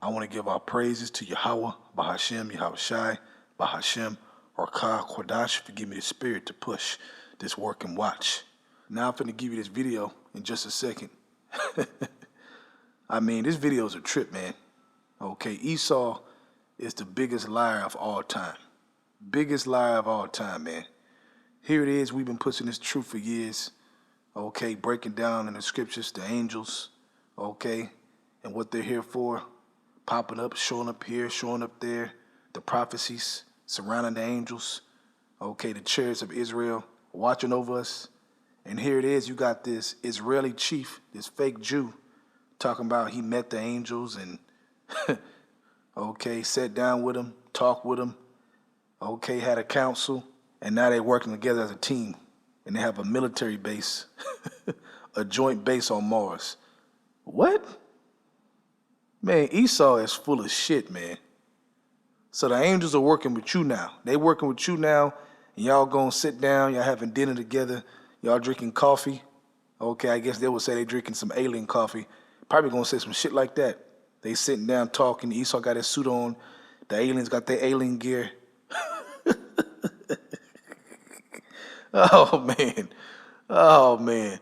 I want to give our praises to Yahweh, Bahashem, Yahweh Shai, Bahashem, or Ka Kodash for giving me the spirit to push this work and watch. Now I'm finna give you this video in just a second. I mean, this video is a trip, man. Okay, Esau is the biggest liar of all time. Biggest liar of all time, man. Here it is. We've been pushing this truth for years. Okay, breaking down in the scriptures, the angels, okay, and what they're here for. Popping up, showing up here, showing up there. The prophecies surrounding the angels. Okay, the chariots of Israel watching over us. And here it is. You got this Israeli chief, this fake Jew, talking about he met the angels and, okay, sat down with them, talked with them, okay, had a council, and now they're working together as a team. And they have a military base, a joint base on Mars. What? Man, Esau is full of shit, man. So the angels are working with you now. They working with you now, and y'all gonna sit down, y'all having dinner together, y'all drinking coffee. Okay, I guess they would say they drinking some alien coffee. Probably gonna say some shit like that. They sitting down talking, Esau got his suit on, the aliens got their alien gear. Oh, man. Oh, man.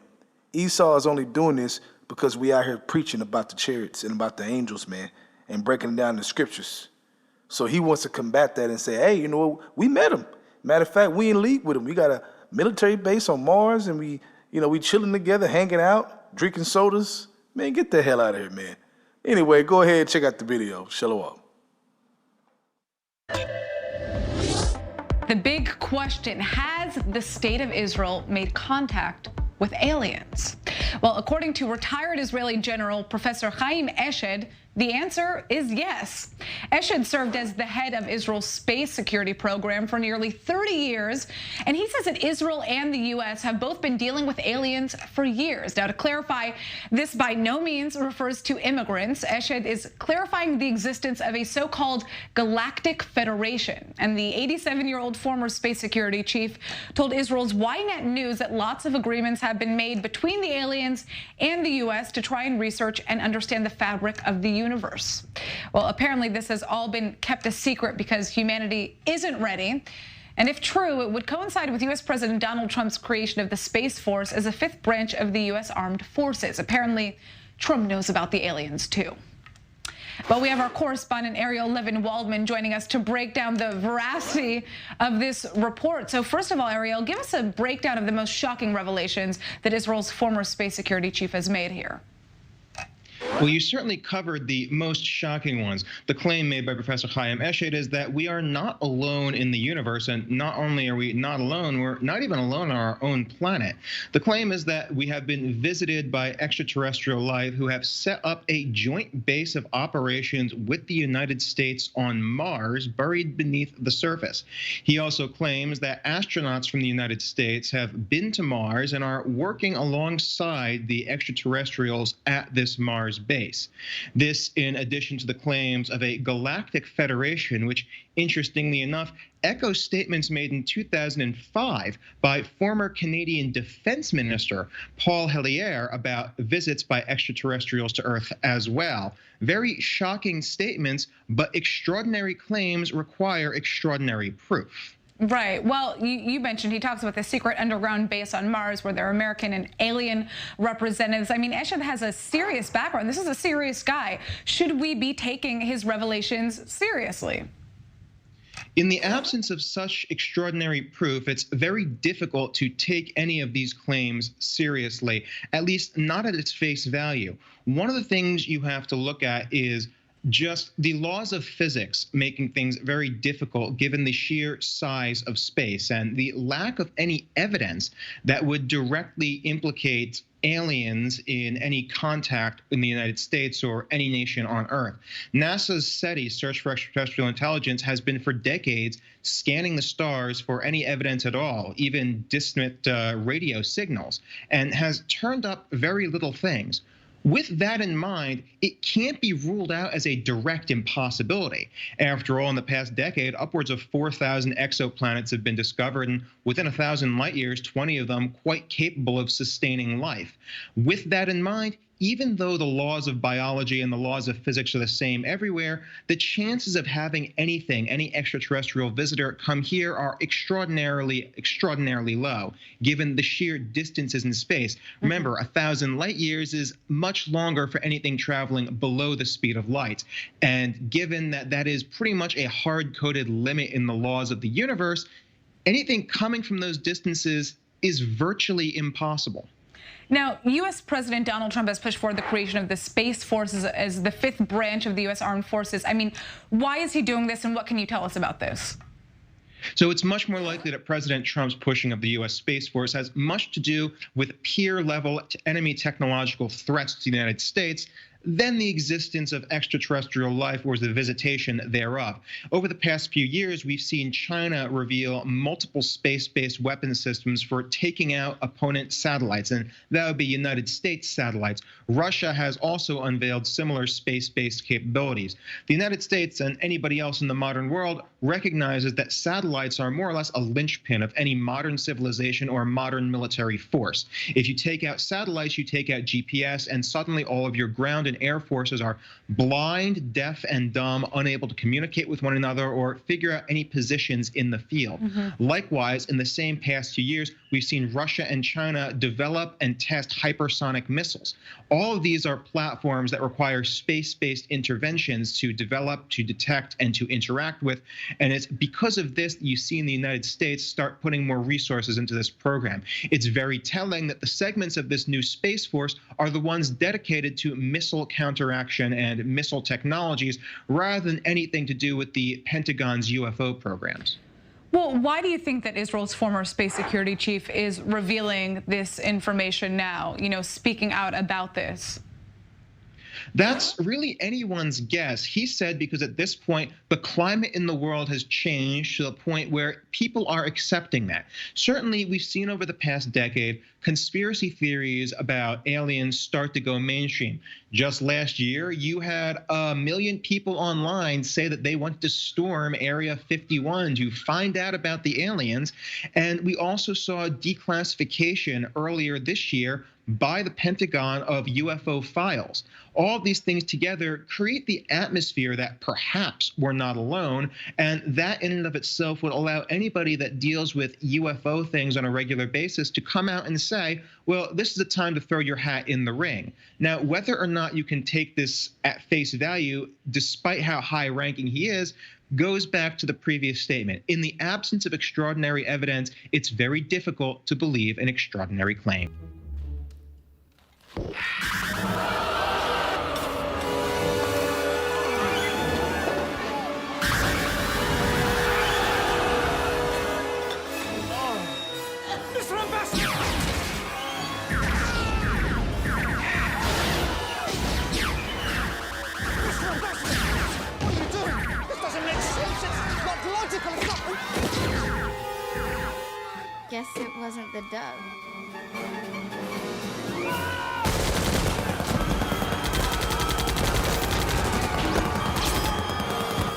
Esau is only doing this because we out here preaching about the chariots and about the angels, man, and breaking down the scriptures. So he wants to combat that and say, hey, you know what? We met him. Matter of fact, we in league with him. We got a military base on Mars, and we chilling together, hanging out, drinking sodas. Man, get the hell out of here, man. Anyway, go ahead and check out the video. Shalom. The big question, has the state of Israel made contact with aliens? Well, according to retired Israeli General Professor Chaim Eshed, the answer is yes. Eshed served as the head of Israel's space security program for nearly 30 years, and he says that Israel and the U.S. have both been dealing with aliens for years. Now, to clarify, this by no means refers to immigrants. Eshed is clarifying the existence of a so-called galactic federation, and the 87-year-old former space security chief told Israel's Ynet News that lots of agreements have been made between the aliens and the U.S. to try and research and understand the fabric of the universe. Well, apparently this has all been kept a secret because humanity isn't ready. And if true, it would coincide with U.S. President Donald Trump's creation of the Space Force as a fifth branch of the U.S. Armed Forces. Apparently, Trump knows about the aliens too. Well, we have our correspondent Ariel Levin-Waldman joining us to break down the veracity of this report. So first of all, Ariel, give us a breakdown of the most shocking revelations that Israel's former space security chief has made here. Well, you certainly covered the most shocking ones. The claim made by Professor Chaim Eshed is that we are not alone in the universe, and not only are we not alone, we're not even alone on our own planet. The claim is that we have been visited by extraterrestrial life who have set up a joint base of operations with the United States on Mars, buried beneath the surface. He also claims that astronauts from the United States have been to Mars and are working alongside the extraterrestrials at this Mars base. This in addition to the claims of a galactic federation, which, interestingly enough, echoes statements made in 2005 by former Canadian Defense Minister Paul Hellyer about visits by extraterrestrials to Earth as well. Very shocking statements, but extraordinary claims require extraordinary proof. Right. Well, you mentioned he talks about the secret underground base on Mars where there are American and alien representatives. I mean, Eshed has a serious background. This is a serious guy. Should we be taking his revelations seriously? In the absence of such extraordinary proof, it's very difficult to take any of these claims seriously, at least not at its face value. One of the things you have to look at is just the laws of physics making things very difficult given the sheer size of space and the lack of any evidence that would directly implicate aliens in any contact in the United States or any nation on Earth. NASA's SETI, Search for Extraterrestrial Intelligence, has been for decades scanning the stars for any evidence at all, even distant radio signals, and has turned up very little things. With that in mind, it can't be ruled out as a direct impossibility. After all, in the past decade, upwards of 4,000 exoplanets have been discovered, and within 1,000 light years, 20 of them quite capable of sustaining life. With that in mind, even though the laws of biology and the laws of physics are the same everywhere, the chances of having any extraterrestrial visitor come here are extraordinarily low, given the sheer distances in space. Remember, 1,000 light years is much longer for anything traveling below the speed of light. And given that that is pretty much a hard-coded limit in the laws of the universe, anything coming from those distances is virtually impossible. Now, U.S. President Donald Trump has pushed forward the creation of the Space Force as the fifth branch of the U.S. Armed Forces. I mean, why is he doing this, and what can you tell us about this? So it's much more likely that President Trump's pushing of the U.S. Space Force has much to do with peer-level enemy technological threats to the United States than the existence of extraterrestrial life or the visitation thereof. Over the past few years, we've seen China reveal multiple space-based weapon systems for taking out opponent satellites, and that would be United States satellites. Russia has also unveiled similar space-based capabilities. The United States and anybody else in the modern world recognizes that satellites are more or less a linchpin of any modern civilization or modern military force. If you take out satellites, you take out GPS, and suddenly all of your ground and air forces are blind, deaf, and dumb, unable to communicate with one another or figure out any positions in the field. Likewise, in the same past few years, we've seen Russia and China develop and test hypersonic missiles. All of these are platforms that require space-based interventions to develop, to detect, and to interact with. And it's because of this that you see in the United States start putting more resources into this program. It's very telling that the segments of this new Space Force are the ones dedicated to missile counteraction and missile technologies rather than anything to do with the Pentagon's UFO programs. Well, why do you think that Israel's former space security chief is revealing this information now, speaking out about this? That's really anyone's guess. He said because at this point, the climate in the world has changed to the point where people are accepting that. Certainly, we've seen over the past decade conspiracy theories about aliens start to go mainstream. Just last year, you had 1 million people online say that they wanted to storm Area 51 to find out about the aliens. And we also saw declassification earlier this year by the Pentagon of UFO files. All of these things together create the atmosphere that perhaps we're not alone, and that in and of itself would allow anybody that deals with UFO things on a regular basis to come out and say, well, this is the time to throw your hat in the ring. Now, whether or not you can take this at face value, despite how high-ranking he is, goes back to the previous statement. In the absence of extraordinary evidence, it's very difficult to believe an extraordinary claim. Guess it wasn't the dove.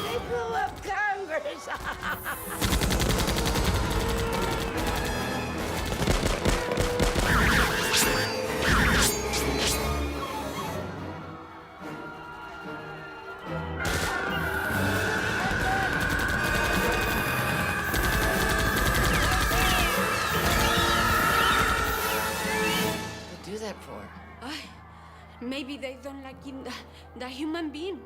They blew up Congress. Do that for? Maybe they don't like him, the human being.